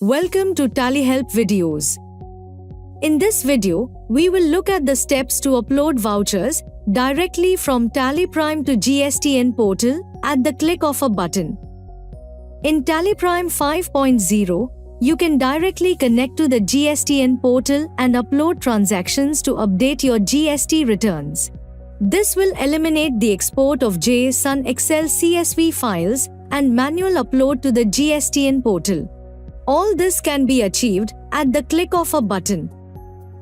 Welcome to TallyHelp videos. In this video, we will look at the steps to upload vouchers directly from Tally Prime to GSTN portal at the click of a button. In Tally Prime 5.0, you can directly connect to the GSTN portal and upload transactions to update your GST returns. This will eliminate the export of JSON Excel CSV files and manual upload to the GSTN portal. All this can be achieved at the click of a button.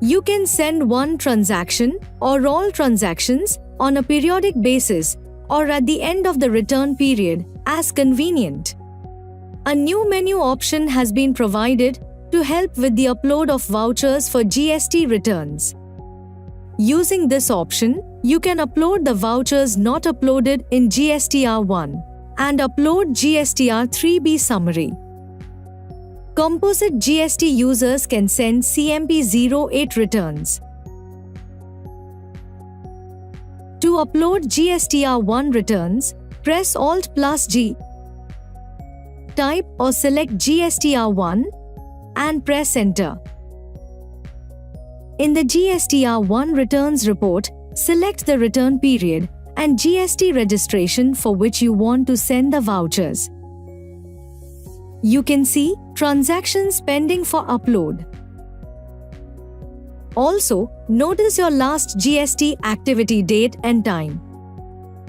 You can send one transaction or all transactions on a periodic basis or at the end of the return period as convenient. A new menu option has been provided to help with the upload of vouchers for GST returns. Using this option, you can upload the vouchers not uploaded in GSTR1 and upload GSTR3B summary. Composite GST users can send CMP08 returns. To upload GSTR1 returns, press Alt+G. Type or select GSTR1 and press Enter. In the GSTR1 returns report, select the return period and GST registration for which you want to send the vouchers. You can see transactions pending for upload. Also, notice your last GST activity date and time.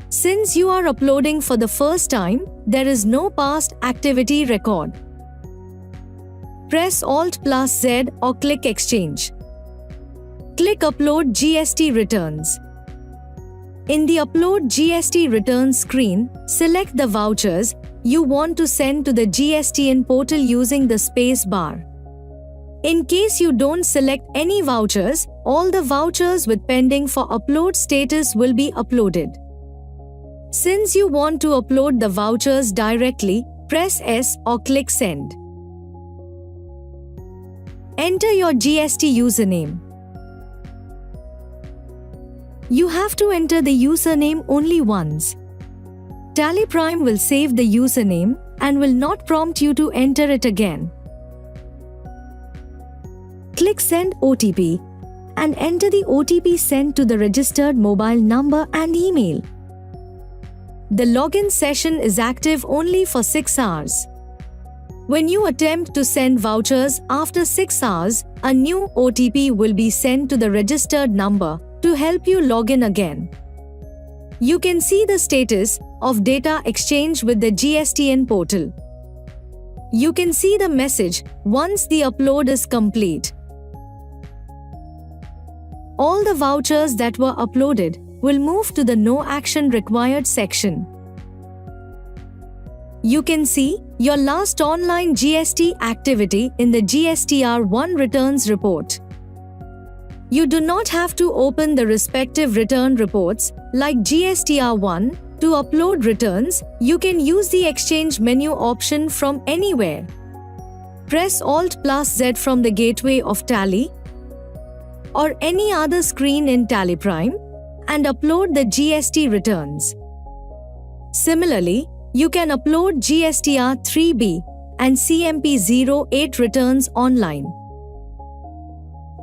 Since you are uploading for the first time, there is no past activity record. Press Alt+Z or click Exchange. Click Upload GST Returns. In the Upload GST Returns screen, select the vouchers you want to send to the GSTN portal using the space bar. In case you don't select any vouchers, all the vouchers with pending for upload status will be uploaded. Since you want to upload the vouchers directly, press S or click Send. Enter your GST username. You have to enter the username only once. Tally Prime will save the username and will not prompt you to enter it again. Click Send OTP and enter the OTP sent to the registered mobile number and email. The login session is active only for 6 hours. When you attempt to send vouchers after 6 hours, a new OTP will be sent to the registered number to help you log in again. You can see the status of data exchange with the GSTN portal. You can see the message once the upload is complete. All the vouchers that were uploaded will move to the No Action Required section. You can see your last online GST activity in the GSTR1 returns report. You do not have to open the respective return reports like GSTR1 to upload returns. You can use the exchange menu option from anywhere. Press Alt+Z from the gateway of Tally or any other screen in Tally Prime and upload the GST returns. Similarly, you can upload GSTR3B and CMP08 returns online.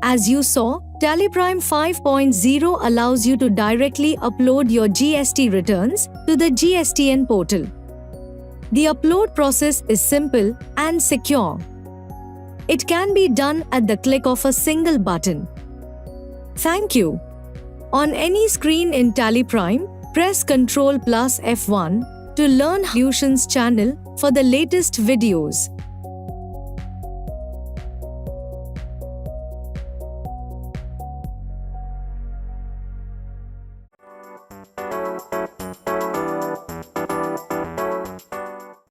As you saw, Tally Prime 5.0 allows you to directly upload your GST returns to the GSTN portal. The upload process is simple and secure. It can be done at the click of a single button. Thank you. On any screen in Tally Prime, press Ctrl+F1 to learn Solutions channel for the latest videos.